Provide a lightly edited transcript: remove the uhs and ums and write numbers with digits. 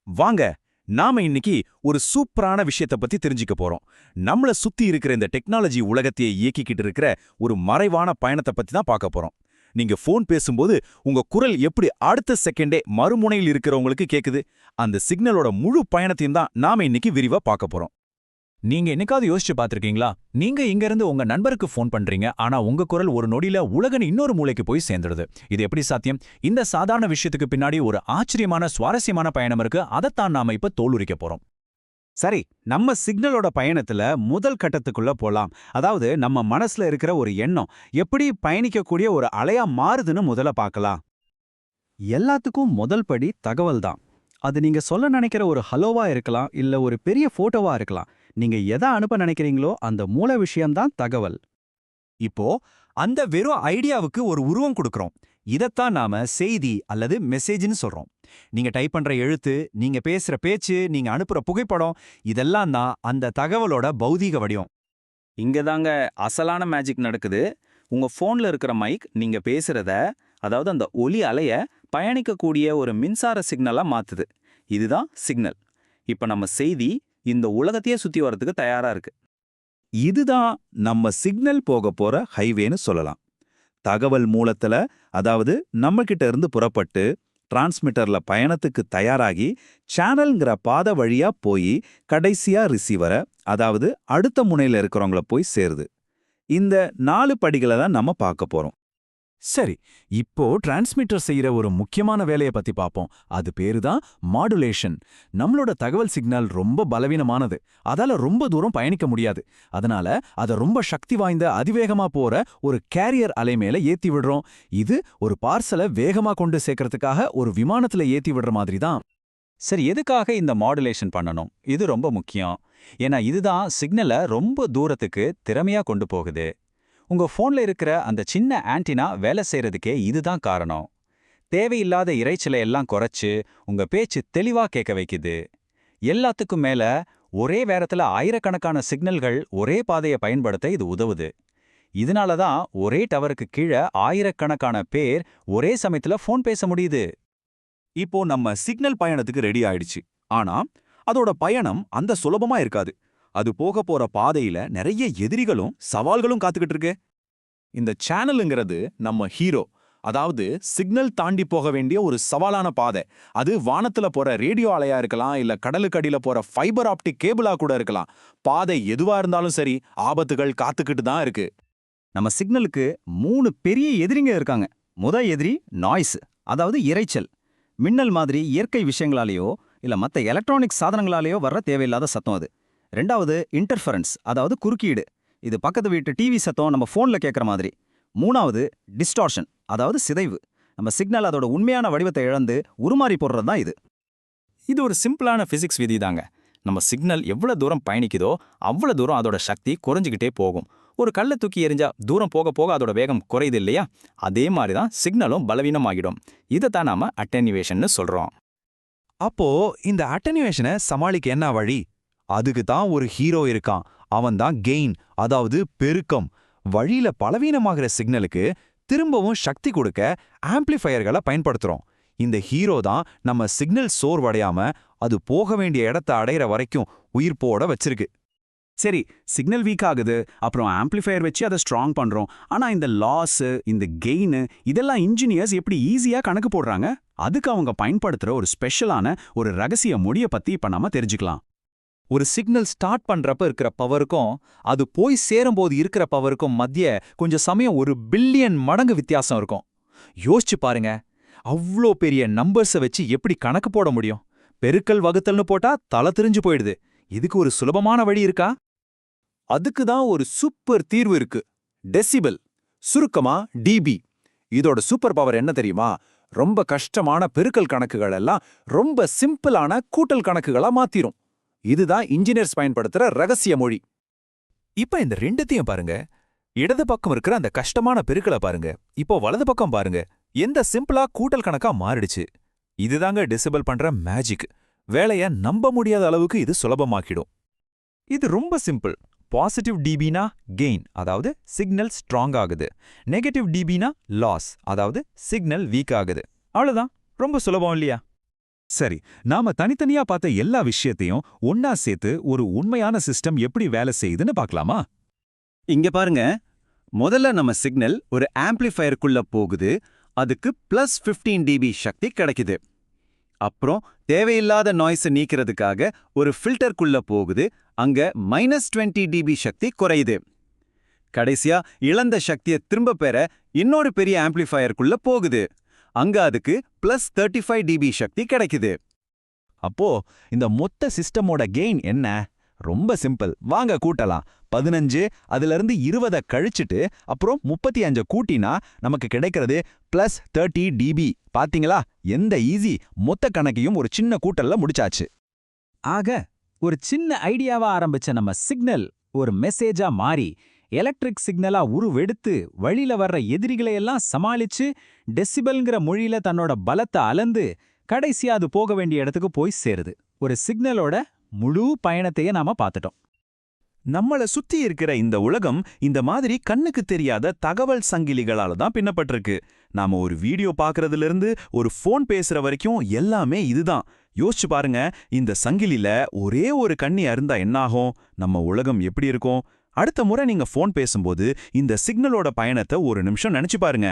வாங்க நாம இன்னைக்கு ஒரு சூப்பரான விஷயத்தை பத்தி தெரிஞ்சுக்க போறோம். நம்மள சுத்தி இருக்கிற இந்த டெக்னாலஜி உலகத்தையே இயக்கிக்கிட்டு இருக்கிற ஒரு மறைவான பயணத்தை பத்தி தான் பார்க்க போறோம். நீங்க ஃபோன் பேசும்போது உங்க குரல் எப்படி அடுத்த செகண்டே மறுமுனையில் இருக்கிறவங்களுக்கு கேக்குது, அந்த சிக்னலோட முழு பயணத்தையும் தான் நாம இன்னைக்கு விரிவா பார்க்க போறோம். நீங்க என்னைக்காவது யோசிச்சு பார்த்திருக்கீங்களா? நீங்க இங்க இருந்து உங்க நண்பருக்கு ஃபோன் பண்றீங்க, ஆனா உங்க குரல் ஒரு நொடியில உலகின் இன்னொரு மூலைக்கு போய் சேர்ந்துடுது. இது எப்படி சாத்தியம்? இந்த சாதாரண விஷயத்துக்கு பின்னாடி ஒரு ஆச்சரியமான சுவாரஸ்யமான பயணம் இருக்கு. அதைத்தான் நாம இப்ப தோலுரிக்க போறோம். சரி, நம்ம சிக்னலோட பயணத்துல முதல் கட்டத்துக்குள்ள போலாம். அதாவது நம்ம மனசுல இருக்கிற ஒரு எண்ணம் எப்படி பயணிக்கக்கூடிய ஒரு அலையா மாறுதுன்னு முதல்ல பார்க்கலாம். எல்லாத்துக்கும் முதல் படி தகவல் தான். அது நீங்க சொல்ல நினைக்கிற ஒரு ஹலோவா இருக்கலாம், இல்ல ஒரு பெரிய போட்டோவா இருக்கலாம். நீங்க எதை அனுப்ப நினைக்கிறீங்களோ அந்த மூல விஷயம்தான் தகவல். இப்போ அந்த வெறும் ஐடியாவுக்கு ஒரு உருவம் கொடுக்கறோம். இதத்தான் நாம செய்தி அல்லது மெசேஜ்னு சொல்றோம். நீங்க டைப் பண்ற எழுத்து, நீங்க பேசுற பேச்சு, நீங்க அனுப்புற புகைப்படம், இதெல்லாம் தான் அந்த தகவலோட பௌதீக வடிவம். இங்க தாங்க அசலான மேஜிக் நடக்குது. உங்க ஃபோன்ல இருக்கிற மைக் நீங்க பேசுறத, அதாவது அந்த ஒலி அலைய பயணிக்கக்கூடிய ஒரு மின்சார சிக்னலா மாத்துது. இதுதான் சிக்னல். இப்ப நம்ம செய்தி இந்த உலகத்தையே சுத்தி வரதுக்கு தயாரா இருக்கு. இதுதான் நம்ம சிக்னல் போக போற ஹைவேன்னு சொல்லலாம். தகவல் மூலத்துல, அதாவது நம்ம கிட்ட இருந்து புறப்பட்டு டிரான்ஸ்மிட்டர்ல பயணத்துக்கு தயாராகி சேனல்ங்கிற பாதை வழியா போய் கடைசியா ரிசீவரை, அதாவது அடுத்த முனையில இருக்கிறவங்கள போய் சேருது. இந்த 4 படிகளை தான் நம்ம பார்க்க போறோம். சரி, இப்போ டிரான்ஸ்மிட்டர் செய்யற ஒரு முக்கியமான வேலையை பத்தி பார்ப்போம். அது பேரு தான் மாடுலேஷன். நம்மளோட தகவல் சிக்னல் ரொம்ப பலவீனமானது. அதால ரொம்ப தூரம் பயணிக்க முடியாது. அதனால அதை ரொம்ப சக்தி வாய்ந்த அதிவேகமா போற ஒரு கேரியர் அலை மேல ஏத்தி விடுறோம். இது ஒரு பார்சலை வேகமா கொண்டு சேர்க்கறதுக்காக ஒரு விமானத்துல ஏத்தி விடுற மாதிரி தான். சரி, எதுக்காக இந்த மாடுலேஷன் பண்ணணும்? இது ரொம்ப முக்கியம். ஏன்னா இதுதான் சிக்னலை ரொம்ப தூரத்துக்கு திறமையா கொண்டு போகுது. உங்க ஃபோன்ல இருக்கிற அந்த சின்ன ஆன்டினா வேலை செய்யறதுக்கே இதுதான் காரணம். தேவையில்லாத இரைச்சலை எல்லாம் குறைச்சு உங்க பேச்சு தெளிவா கேட்க வைக்குது. எல்லாத்துக்கும் மேல ஒரே வேரத்துல ஆயிரக்கணக்கான சிக்னல்கள் ஒரே பாதையை பயன்படுத்த இது உதவுது. இதனால தான் ஒரே டவருக்கு கீழே ஆயிரக்கணக்கான பேர் ஒரே சமயத்துல ஃபோன் பேச முடியுது. இப்போ நம்ம சிக்னல் பயணத்துக்கு ரெடி ஆயிடுச்சு. ஆனா அதோட பயணம் அந்த சுலபமா இருக்காது. அது போக போற பாதையில நிறைய எதிரிகளும் சவால்களும் காத்துக்கிட்டு இருக்கு. இந்த சேனலுங்கிறது நம்ம ஹீரோ. அதாவது சிக்னல் தாண்டி போக வேண்டிய ஒரு சவாலான பாதை. அது வானத்துல போற ரேடியோ அலையா இருக்கலாம், இல்ல கடலுக்கு அடியில போற ஃபைபர் ஆப்டிக் கேபிளா கூட இருக்கலாம். பாதை எதுவா இருந்தாலும் சரி, ஆபத்துகள் காத்துக்கிட்டு தான் இருக்கு. நம்ம சிக்னலுக்கு 3 பெரிய எதிரிங்க இருக்காங்க. எதிரி நாய்ஸ், அதாவது இரைச்சல். மின்னல் மாதிரி இயற்கை விஷயங்களாலேயோ இல்ல மத்த எலக்ட்ரானிக் சாதனங்களாலேயோ வர்ற தேவையில்லாத சத்தம் அது. 2வது இன்டர்ஃபரன்ஸ், அதாவது குறுக்கீடு. இது பக்கத்து வீட்டு டிவி சத்தம் நம்ம ஃபோன்ல கேட்குற மாதிரி. 3வது டிஸ்டார்ஷன், அதாவது சிதைவு. நம்ம சிக்னல் அதோட உண்மையான வடிவத்தை இழந்து உருமாறி போடுறது தான் இது. இது ஒரு சிம்பிளான பிசிக்ஸ் விதி தாங்க. நம்ம சிக்னல் எவ்வளவு தூரம் பயணிக்குதோ அவ்வளவு தூரம் அதோட சக்தி குறைஞ்சிக்கிட்டே போகும். ஒரு கல்லை தூக்கி எறிஞ்சா தூரம் போக போக அதோட வேகம் குறையுது இல்லையா? அதே மாதிரி தான் சிக்னலும் பலவீனமாகிடும். இதைத்தான் நாம அட்டென்யூவேஷன்னு சொல்றோம். அப்போ இந்த அட்டென்யூவேஷனை சமாளிக்க என்ன வழி? அதுக்கு தான் ஒரு ஹீரோ இருக்கான். அவன் தான் கெயின், அதாவது பெருக்கம். வழியில பலவீனமாகிற சிக்னலுக்கு திரும்பவும் சக்தி கொடுக்க ஆம்ப்ளிஃபயர்களை பயன்படுத்துறோம். இந்த ஹீரோ தான் நம்ம சிக்னல் சோர்வடையாம அது போக வேண்டிய இடத்தை அடையிற வரைக்கும் உயிர்ப்போட வச்சிருக்கு. சரி, சிக்னல் வீக் ஆகுது, அப்புறம் ஆம்ப்ளிஃபயர் வச்சு அதை ஸ்ட்ராங் பண்றோம். ஆனா இந்த லாஸ், இந்த கெயின், இதெல்லாம் இன்ஜினியர்ஸ் எப்படி ஈஸியா கணக்கு போடுறாங்க? அதுக்கு அவங்க பயன்படுத்துற ஒரு ஸ்பெஷலான ஒரு ரகசிய மொழியை பத்தி இப்ப நாம தெரிஞ்சுக்கலாம். ஒரு சிக்னல் ஸ்டார்ட் பண்றப்ப இருக்கிற பவருக்கும் அது போய் சேரும்போது இருக்கிற பவருக்கும் மத்திய கொஞ்சம் சமயம் 1 பில்லியன் மடங்கு வித்தியாசம் இருக்கும். யோசிச்சு பாருங்க, அவ்ளோ பெரிய நம்பர்ஸை வச்சு எப்படி கணக்கு போட முடியும்? பெருக்கல் வகுத்தல்னு போட்டா தலை திரிஞ்சு போயிடுது. இதுக்கு ஒரு சுலபமான வழி இருக்கா? அதுக்கு தான் ஒரு சூப்பர் தீர்வு இருக்கு. டெசிபல், சுருக்கமா டிபி. இதோட சூப்பர் பவர் என்ன தெரியுமா? ரொம்ப கஷ்டமான பெருக்கல் கணக்குகள் எல்லாம் ரொம்ப சிம்பிளான கூட்டல் கணக்குகளா மாத்திரும். இதுதான் இன்ஜினியர்ஸ் பயன்படுத்துற ரகசிய மொழி. இப்ப இந்த ரெண்டுத்தையும் பாருங்க. இடது பக்கம் இருக்கிற அந்த கஷ்டமான பெருக்கலை பாருங்க. இப்போ வலது பக்கம் பாருங்க. எந்த சிம்பிளா கூட்டல் கணக்கா மாறிடுச்சு. இதுதாங்க டெசிபல் பண்ற மேஜிக். வேலைய நம்ப முடியாத அளவுக்கு இது சுலபமாக்கிடும். இது ரொம்ப சிம்பிள். பாசிட்டிவ் டிபினா கெயின், அதாவது சிக்னல் ஸ்ட்ராங் ஆகுது. நெகட்டிவ் டிபினா லாஸ், அதாவது சிக்னல் வீக் ஆகுது. அவ்வளவுதான். ரொம்ப சுலபம் இல்லையா? சரி, நாம தனித்தனியா பார்த்த எல்லா விஷயத்தையும் ஒன்னா சேர்த்து ஒரு உண்மையான சிஸ்டம் எப்படி வேலை செய்யுதுன்னு பார்க்கலாமா? இங்க பாருங்க, முதல்ல நம்ம சிக்னல் ஒரு ஆம்ப்ளிஃபயருக்குள்ள போகுது, அதுக்கு +15 dB சக்தி கிடைக்குது. அப்புறம் தேவையில்லாத நாய்ஸை நீக்கிறதுக்காக ஒரு ஃபில்டருக்குள்ள போகுது, அங்க -20 dB சக்தி குறையுது. கடைசியா இழந்த சக்தியை திரும்ப பெற இன்னொரு பெரிய ஆம்ப்ளிஃபயருக்குள்ள போகுது, அங்க அதுக்கு +35 dB சக்தி கிடைக்குது. அப்போ இந்த மொத்த சிஸ்டமோட கெயின் என்ன? ரொம்ப சிம்பிள், வாங்க கூட்டலாம். 15 அதிலிருந்து 20 கழிச்சிட்டு அப்புறம் 35 கூட்டினா நமக்கு கிடைக்கிறது +30 dB. பாத்தீங்களா, எந்த ஈஸி, மொத்த கணக்கையும் ஒரு சின்ன கூட்டல்ல முடிச்சாச்சு. ஆக ஒரு சின்ன ஐடியாவா ஆரம்பிச்ச நம்ம சிக்னல் ஒரு மெசேஜா மாறி எலக்ட்ரிக் சிக்னலா உருவெடுத்து வழியில வர்ற எதிரிகளை எல்லாம் சமாளிச்சு டெசிபல்ங்கிற மொழியில தன்னோட பலத்தை அளந்து கடைசியா அது போக வேண்டிய இடத்துக்கு போய் சேருது. ஒரு சிக்னலோட முழு பயணத்தையே நாம பார்த்துட்டோம். நம்மள சுத்தி இருக்கிற இந்த உலகம் இந்த மாதிரி கண்ணுக்கு தெரியாத தகவல் சங்கிலிகளால தான் பின்னப்பட்டிருக்கு. நாம ஒரு வீடியோ பார்க்கறதுல இருந்து ஒரு ஃபோன் பேசுற வரைக்கும் எல்லாமே இதுதான். யோசிச்சு பாருங்க, இந்த சங்கிலில ஒரே ஒரு கண்ணி அருந்தா என்னாகும்? நம்ம உலகம் எப்படி இருக்கும்? அடுத்த முறை நீங்க ஃபோன் பேசும்போது இந்த சிக்னலோட பயணத்தை ஒரு நிமிஷம் நினைச்சு பாருங்க.